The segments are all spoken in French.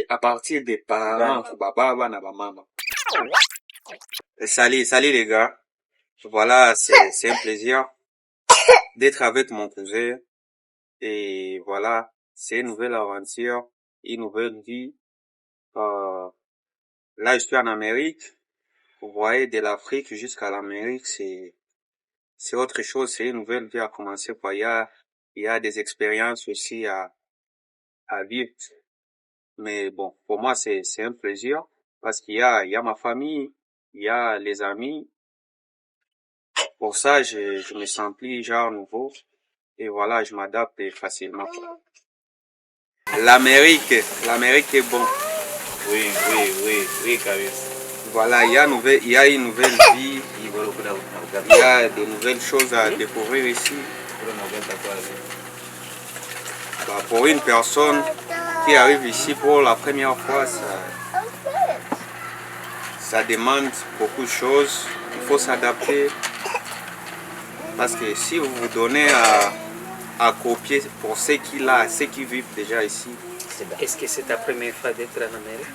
à partir des parents, papa, na maman. Salut les gars. Voilà, c'est un plaisir d'être avec mon cousin. Et voilà, c'est une nouvelle aventure, une nouvelle vie. Là, je suis en Amérique. Vous voyez, de l'Afrique jusqu'à l'Amérique, c'est autre chose. C'est une nouvelle vie à commencer. Quoi. Il y a des expériences aussi à vivre. Mais bon, pour moi, c'est un plaisir parce il y a ma famille, il y a les amis. Pour ça, je me sens plus genre nouveau. Et voilà, je m'adapte facilement. L'Amérique est bon. Oui, Caris. Voilà, il y a une nouvelle vie. Il y a de nouvelles choses à découvrir ici. Bah, pour une personne qui arrive ici pour la première fois, ça demande beaucoup de choses. Il faut s'adapter. Parce que si vous vous donnez à copier pour ceux qui vivent déjà ici. Est-ce que c'est ta première fois d'être en Amérique?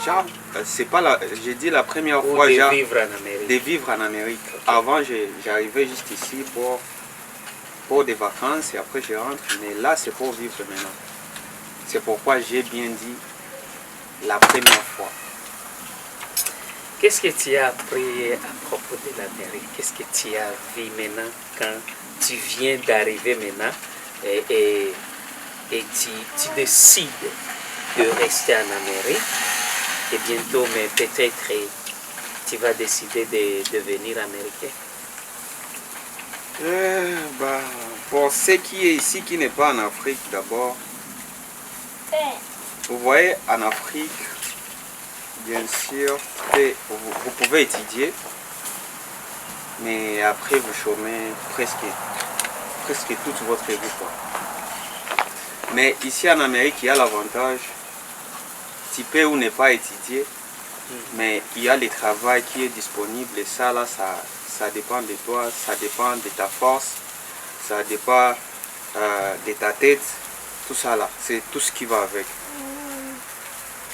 Genre, c'est pas j'ai dit la première Ou fois de vivre en Amérique? de vivre en Amérique. Okay. Avant, j'arrivais juste ici pour des vacances et après je rentre. Mais là, c'est pour vivre maintenant. C'est pourquoi j'ai bien dit la première fois. Qu'est-ce que tu as appris à propos de l'Amérique? Qu'est-ce que tu as vu maintenant quand tu viens d'arriver maintenant et tu décides de rester en Amérique et bientôt, mais peut-être tu vas décider de devenir américain? Pour ceux qui est ici, qui n'est pas en Afrique d'abord, vous voyez, en Afrique, bien sûr, vous pouvez étudier, mais après vous chômez presque toute votre vie. Quoi. Mais ici en Amérique, il y a l'avantage, tu peux ou ne pas étudier, mais il y a le travail qui est disponible et ça là, ça dépend de toi, ça dépend de ta force, ça dépend de ta tête, tout ça là, c'est tout ce qui va avec.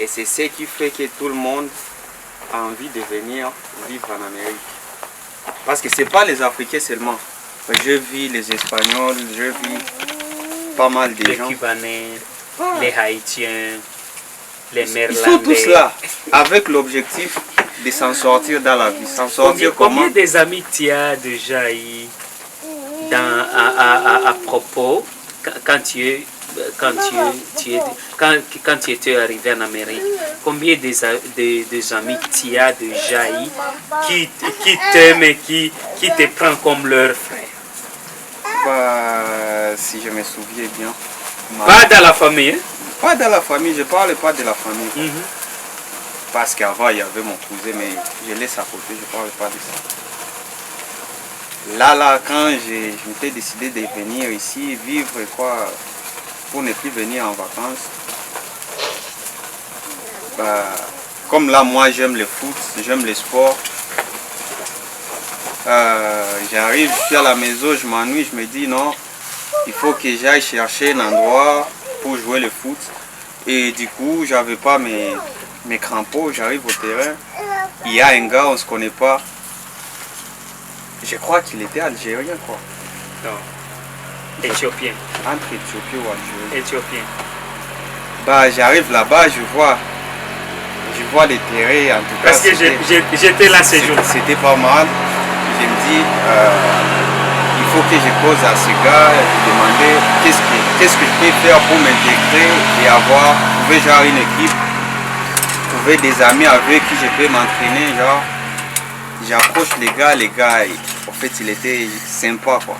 Et c'est ce qui fait que tout le monde a envie de venir vivre en Amérique. Parce que ce n'est pas les Africains seulement. Je vis les Espagnols, je vis pas mal de gens. Les Cubanais, les Haïtiens, les Néerlandais. Ils sont tous là, avec l'objectif de s'en sortir dans la vie. S'en sortir Combien des amis tu as déjà eu à propos quand tu étais arrivé en Amérique? Combien des amis tu as déjà eu qui t'aiment et qui te prennent comme leur frère? Si je me souviens bien. Pas dans la famille, hein? Pas dans la famille, je parle pas de la famille. Parce qu'avant il y avait mon cousin, mais je laisse à côté, je parle pas de ça. Là, quand je m'étais décidé de venir ici, vivre quoi, pour ne plus venir en vacances. Comme là, moi j'aime le foot, j'aime le sport. J'arrive, je suis à la maison, je m'ennuie, je me dis non, il faut que j'aille chercher un endroit pour jouer le foot. Et du coup, j'avais pas mes crampons, j'arrive au terrain. Il y a un gars, on ne se connaît pas. Je crois qu'il était algérien quoi. Non. Éthiopien. Entre Éthiopie ou Algérie. Éthiopien. J'arrive là-bas, je vois les terrains en tout cas. Parce que j'étais là ces jours. C'était pas mal. Je me dis, il faut que je pose à ce gars, lui demander qu'est-ce que je peux faire pour m'intégrer et trouver genre une équipe, trouver des amis avec qui je peux m'entraîner. Genre, j'approche les gars, en fait, il était sympa quoi.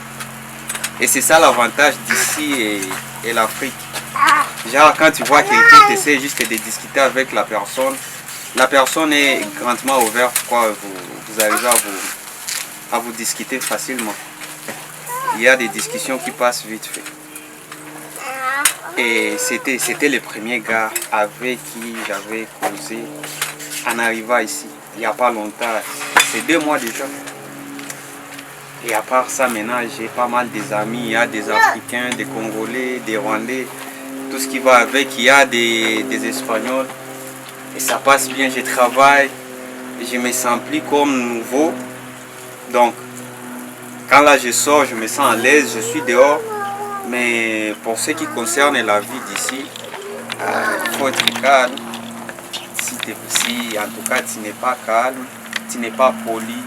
Et c'est ça l'avantage d'ici et l'Afrique. Genre quand tu vois quelqu'un, tu essaies juste de discuter avec la personne est grandement ouverte, quoi, vous arrivez à vous discuter facilement. Il y a des discussions qui passent vite fait. Et c'était le premier gars avec qui j'avais causé en arrivant ici, il n'y a pas longtemps, c'est 2 mois déjà. Et à part ça, maintenant, j'ai pas mal des amis, il y a des Africains, des Congolais, des Rwandais. tout ce qui va avec. Il y a des Espagnols et ça passe bien, je travaille, je me sens plus comme nouveau. Donc, quand là je sors, je me sens à l'aise, je suis dehors. Mais pour ce qui concerne la vie d'ici, il faut être calme. Si en tout cas tu n'es pas calme, tu n'es pas poli,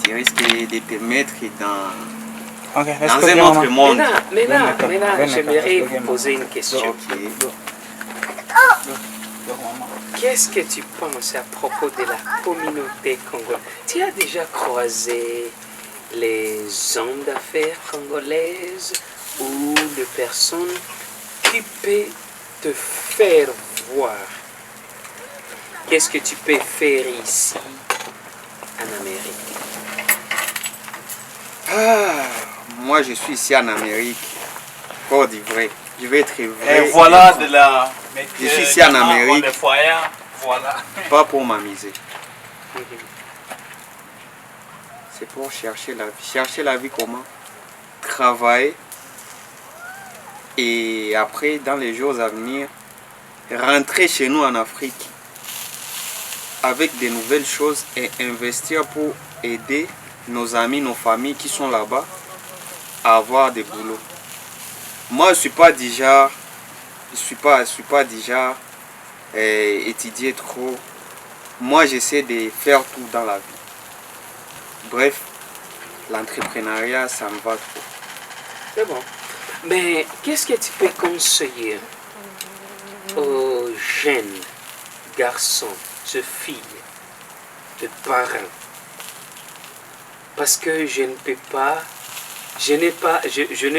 tu risques de te mettre dans un autre monde. Maintenant, j'aimerais vous poser une question. Okay. Qu'est-ce que tu penses à propos de la communauté congolaise? Tu as déjà croisé les hommes d'affaires congolaises ou les personnes qui peuvent te faire voir qu'est-ce que tu peux faire ici en Amérique? Moi je suis ici en Amérique, Côte d'Ivoire. Je vais être vrai. Et voilà de la... Je suis ici en Amérique, voilà. pas pour m'amuser. C'est pour chercher la vie. Chercher la vie comment? Travailler. Et après, dans les jours à venir, rentrer chez nous en Afrique avec des nouvelles choses et investir pour aider nos amis, nos familles qui sont là-bas à avoir des boulots. Moi, je suis pas déjà, étudier trop. Moi, j'essaie de faire tout dans la vie. Bref, l'entrepreneuriat, ça me va trop. C'est bon. Mais qu'est-ce que tu peux conseiller aux jeunes garçons, aux filles, de parents? Parce que je ne peux pas, je n'ai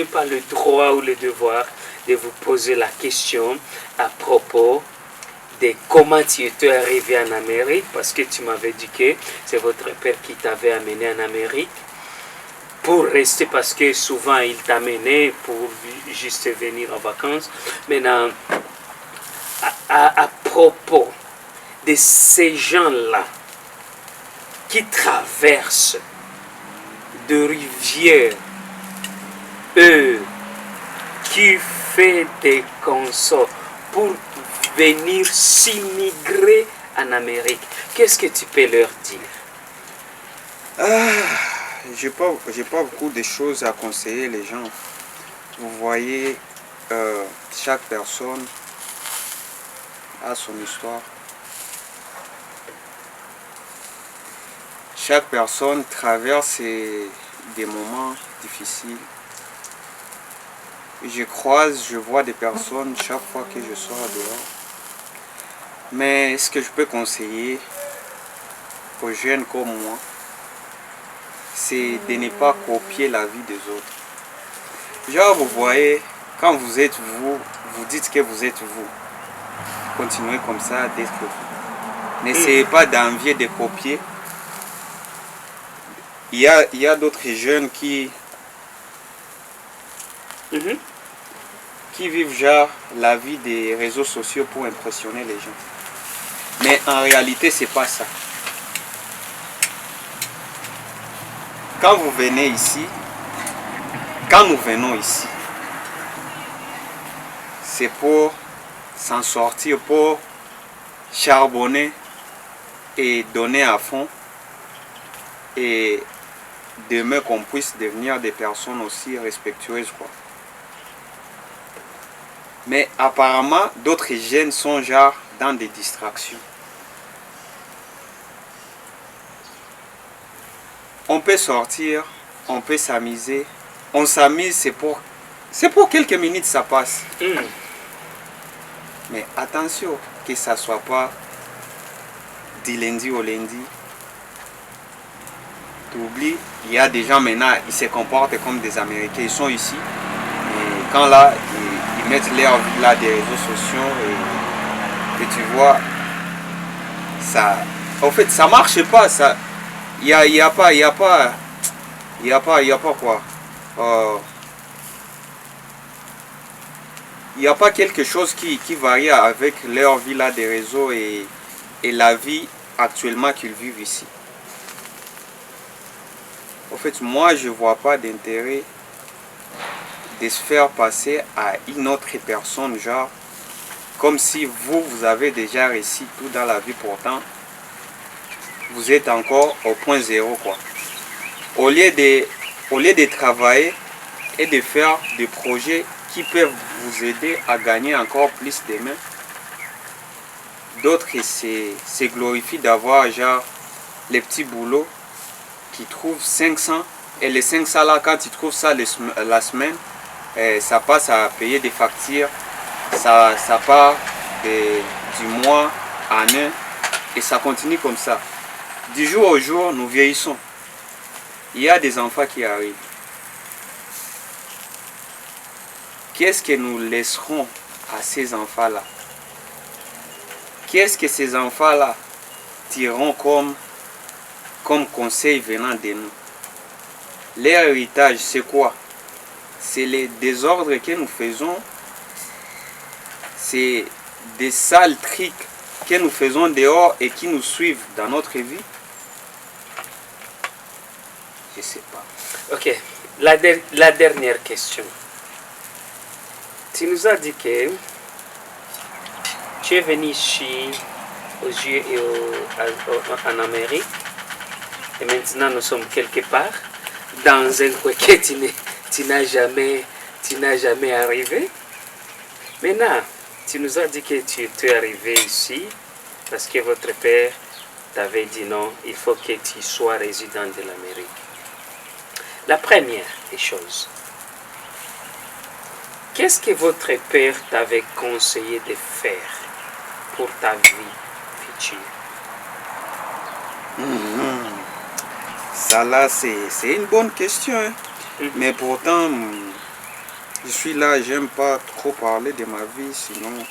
pas le droit ou le devoir de vous poser la question à propos de comment tu étais arrivé en Amérique, parce que tu m'avais dit que c'est votre père qui t'avait amené en Amérique pour rester, parce que souvent il t'amenait pour juste venir en vacances. Maintenant, à propos de ces gens-là qui traversent de rivières, eux qui font des consorts pour venir s'immigrer en Amérique, qu'est-ce que tu peux leur dire? J'ai pas beaucoup de choses à conseiller les gens. Vous voyez, chaque personne a son histoire. Chaque personne traverse des moments difficiles. Je vois des personnes chaque fois que je sors dehors. Mais ce que je peux conseiller aux jeunes comme moi, c'est de ne pas copier la vie des autres. Genre, vous voyez, quand vous êtes vous, vous dites que vous êtes vous. Continuez comme ça d'être vous. N'essayez pas d'envier, de copier. Il y a d'autres jeunes qui vivent genre la vie des réseaux sociaux pour impressionner les gens. Mais en réalité, c'est pas ça. Quand vous venez ici, quand nous venons ici, c'est pour s'en sortir, pour charbonner et donner à fond. Et demain qu'on puisse devenir des personnes aussi respectueuses, quoi. Mais apparemment, d'autres jeunes sont genre dans des distractions. On peut sortir, on peut s'amuser. On s'amuse, c'est pour quelques minutes ça passe. Mais attention, que ça soit pas du lundi au lundi. Tu oublies, il y a des gens maintenant, ils se comportent comme des Américains. Ils sont ici. Et quand là, ils mettent leur vie là des réseaux sociaux et tu vois, ça, en fait, ça marche pas. Ça, il y a pas quoi. Il n'y a pas quelque chose qui varie avec leur vie là des réseaux et la vie actuellement qu'ils vivent ici. En fait, moi, je ne vois pas d'intérêt de se faire passer à une autre personne, genre, comme si vous avez déjà réussi tout dans la vie, pourtant, vous êtes encore au point zéro, quoi. Au lieu de travailler et de faire des projets qui peuvent vous aider à gagner encore plus demain, d'autres se glorifient d'avoir genre les petits boulots qui trouvent 500, et les 500 là, quand ils trouvent ça la semaine, ça passe à payer des factures, ça part du mois en un, et ça continue comme ça. Du jour au jour, nous vieillissons. Il y a des enfants qui arrivent. Qu'est-ce que nous laisserons à ces enfants-là? Qu'est-ce que ces enfants-là tireront comme conseil venant de nous? Leur héritage, c'est quoi? C'est les désordres que nous faisons. C'est des sales trucs que nous faisons dehors et qui nous suivent dans notre vie. Je ne sais pas. Ok, la dernière question. Tu nous as dit que tu es venu ici en Amérique et maintenant nous sommes quelque part dans un coin que tu n'as jamais arrivé. Maintenant, tu nous as dit que tu es arrivé ici parce que votre père t'avait dit non, il faut que tu sois résident de l'Amérique. La première des choses, qu'est-ce que votre père t'avait conseillé de faire pour ta vie future? Ça là, c'est une bonne question. Hein. Mais pourtant, je suis là, j'aime pas trop parler de ma vie, sinon...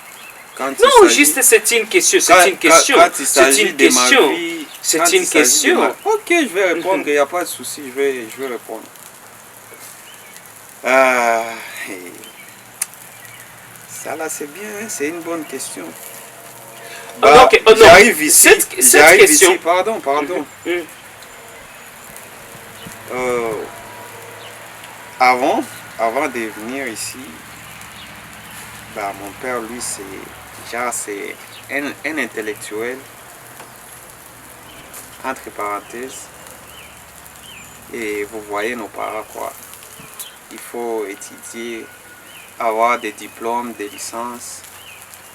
Non, juste c'est une question, c'est une question. Quand il s'agit de ma vie, c'est une question. Ok, je vais répondre, il n'y a pas de souci, je vais répondre. Ça là, c'est bien, c'est une bonne question. Bah, j'arrive ici, cette question. Pardon. Avant de venir ici, bah, mon père, lui, c'est un intellectuel, entre parenthèses. Et vous voyez nos parents, quoi. Il faut étudier, avoir des diplômes, des licences,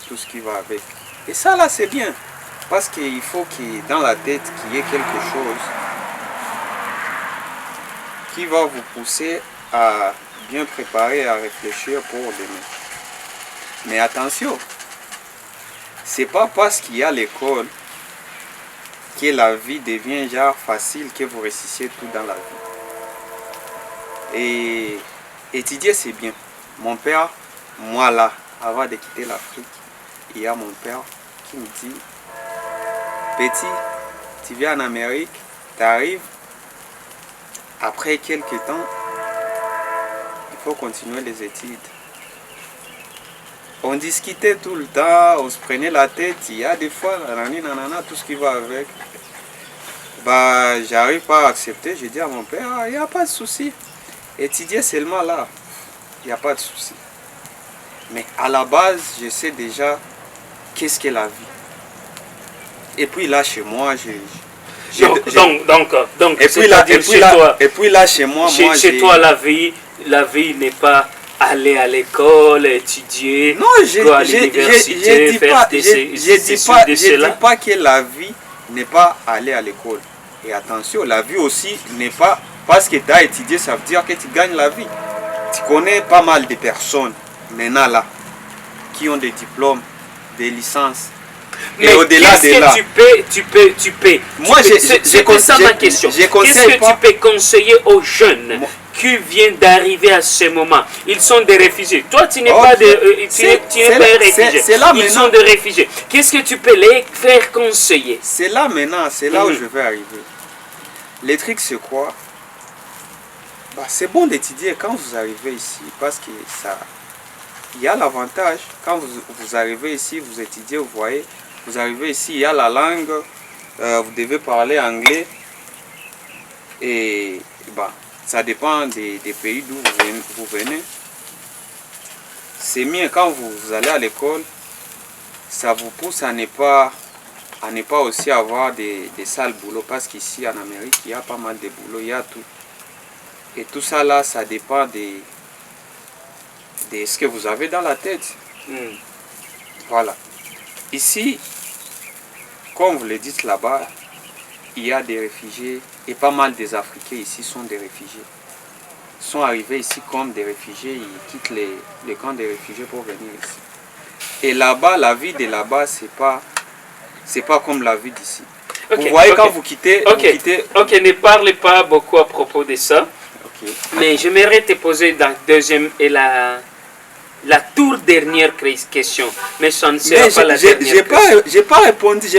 tout ce qui va avec. Et ça, là, c'est bien. Parce qu'il faut qu'il dans la tête qu'il y ait quelque chose qui va vous pousser à bien préparer, à réfléchir pour demain. Mais attention, c'est pas parce qu'il y a l'école que la vie devient genre facile, que vous réussissez tout dans la vie. Et étudier, c'est bien. Mon père, moi là, avant de quitter l'Afrique, il y a mon père qui me dit: petit, tu viens en Amérique, tu arrives, après quelques temps, il faut continuer les études. On discutait tout le temps, on se prenait la tête, il y a des fois, nanana, tout ce qui va avec. Bah, j'arrive pas à accepter, je dis à mon père, il n'y a pas de souci. Étudier seulement là, il n'y a pas de souci. Mais à la base, je sais déjà qu'est-ce qu'est la vie. Et puis là, chez moi, chez toi, la vie n'est pas aller à l'école, étudier, à l'université, faire je dis pas que la vie n'est pas aller à l'école. Et attention, la vie aussi n'est pas parce que tu as étudié, ça veut dire que tu gagnes la vie. Tu connais pas mal de personnes maintenant là qui ont des diplômes, des licences. Mais au-delà de là, tu peux. Moi, c'est ça ma question. Qu'est-ce que tu peux conseiller aux jeunes qui viennent d'arriver à ce moment? Ils sont des réfugiés. Toi, tu n'es pas un réfugié. Ils sont des réfugiés. Qu'est-ce que tu peux les faire conseiller? C'est là maintenant, c'est là où je vais arriver. Les trucs, c'est quoi? Bah, c'est bon d'étudier quand vous arrivez ici, parce que ça, il y a l'avantage. Quand vous arrivez ici, vous étudiez, vous voyez, vous arrivez ici, il y a la langue, vous devez parler anglais. Et bah, ça dépend des pays d'où vous venez. c'est mieux quand vous allez à l'école, ça vous pousse à ne pas aussi avoir des sales boulots, parce qu'ici en Amérique, il y a pas mal de boulots, il y a tout. Et tout ça là, ça dépend de ce que vous avez dans la tête. Voilà. Ici, comme vous le dites là-bas, il y a des réfugiés, et pas mal des Africains ici sont des réfugiés. Ils sont arrivés ici comme des réfugiés, ils quittent les camps des réfugiés pour venir ici. Et là-bas, la vie de là-bas, c'est pas comme la vie d'ici. Okay, vous voyez, quand vous quittez, Ok, ne parlez pas beaucoup à propos de ça. Okay. Mais j'aimerais te poser la deuxième et la toute dernière question. Mais ça ne sera pas la dernière. J'ai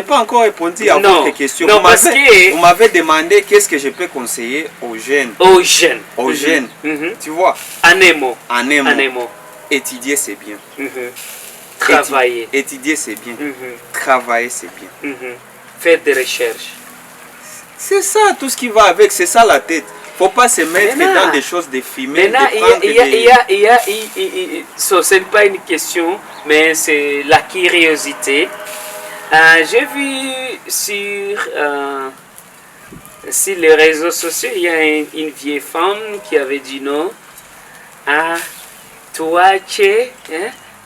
pas encore répondu à votre question. Non, vous m'avez demandé qu'est-ce que je peux conseiller aux jeunes. Aux jeunes. Tu vois. En un mot. Étudier, c'est bien. Travailler. Étudier, c'est bien. Travailler, c'est bien. Faire des recherches. C'est ça, tout ce qui va avec, c'est ça la tête. Faut pas se mettre dans des choses de fumer. Ce n'est pas une question, mais c'est la curiosité. J'ai vu sur les réseaux sociaux, il y a une vieille femme qui avait dit non. Tuache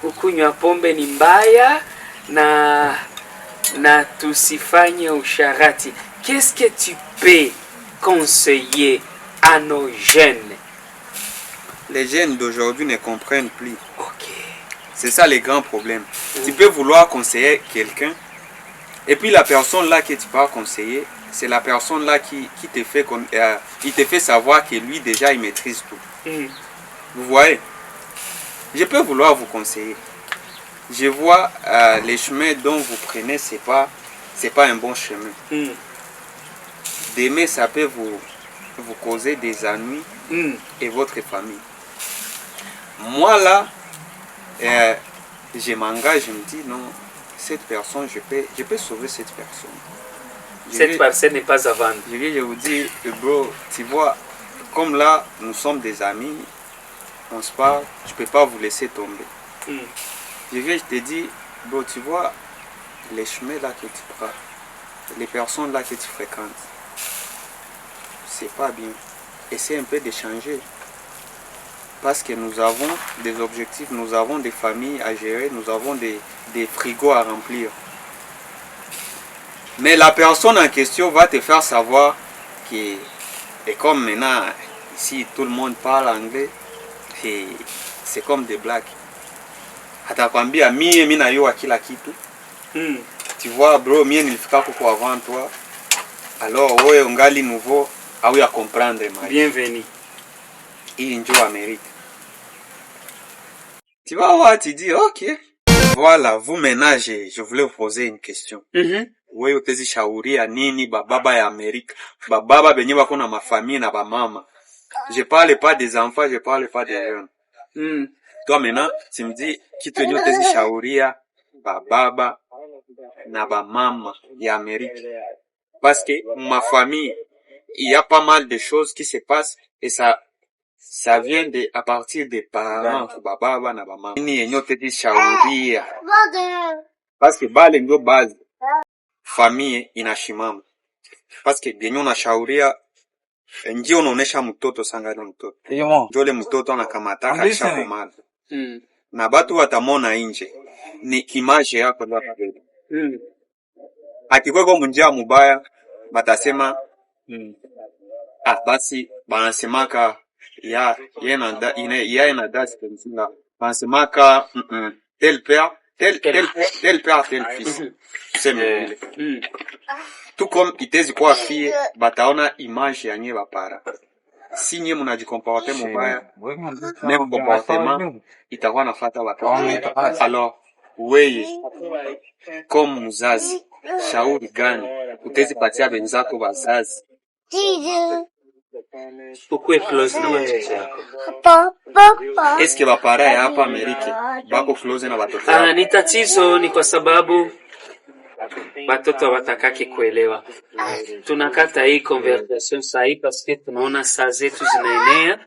kukunywa pombe ni mbaya na tusifanye usharati. Qu'est-ce que tu peux conseiller à nos jeunes? Les jeunes d'aujourd'hui ne comprennent plus. Ok. C'est ça le grand problème. Tu peux vouloir conseiller quelqu'un, et puis la personne là que tu vas conseiller, c'est la personne là qui te fait savoir que lui déjà il maîtrise tout. Vous voyez? Je peux vouloir vous conseiller. Je vois les chemins dont vous prenez, c'est pas un bon chemin. Demain, ça peut vous causer des ennuis et votre famille. Moi là, je m'engage, je me dis non, cette personne, je peux sauver cette personne. Cette personne n'est pas à vendre. Je vous dis, bro, tu vois, comme là, nous sommes des amis, on se parle, je peux pas vous laisser tomber. Je te dis, bro, tu vois, les chemins là que tu prends, les personnes là que tu fréquentes, c'est pas bien. Essaie un peu de changer. Parce que nous avons des objectifs, nous avons des familles à gérer, nous avons des frigos à remplir. Mais la personne en question va te faire savoir que, et comme maintenant, ici tout le monde parle anglais, c'est comme des blagues. Atakwambia mie mina yo kila kitu. Tu vois bro, mie nilifika kuko avant toi. Alors wewe ungali nouveau, au ya comprendre ma. Bienvenue. Hii ndio Amérique. Tu vas voir, tu dis ok. Voilà, vous maintenant je voulais vous poser une question. Wewe utazishauria nini bababa ya Amérique? Bababa benye bako na mafamille na ba mama. Je parle pas des enfants, je parle pas des jeunes. Toi maintenant, tu me dis kitu yenye utazishauria bababa na ba mama ya Amérique. Parce que ma famille, il y a pas mal de choses qui se passent et ça vient à partir des parents, bababa na ba mama. Nini yenye utazishauria? Parce que bale ndio base. Famille inashimama. Parce que genyo unashauria njio unaonesha mtoto sanga na mtoto. Jole mtoto anakamata kisha komana. Na batu watamona nje. Ni image yako ndio atabeba. Akikweko munjia mubaya batasema basi banasemaka ya ina dasi pensinga. Banasemaka tel père tel fils. C'est mieux. Tout comme itezi kwa fille bataona image ya nye bapara. Si nye munajikomporte mubaya, même comportement itakuwa nafata watoto. Alors weye comme mzazi, shauri gani utezi patia benzako wazazi? Pourquoi close na watoto yako? Est-ce que bapara ya hapa Amerika bako close na watoto yako? Ni tatizo, ni kwa sababu watoto watakaki kuelewa. Tunakata hii conversation sahi parce que tunaona saa zetu zinaenea.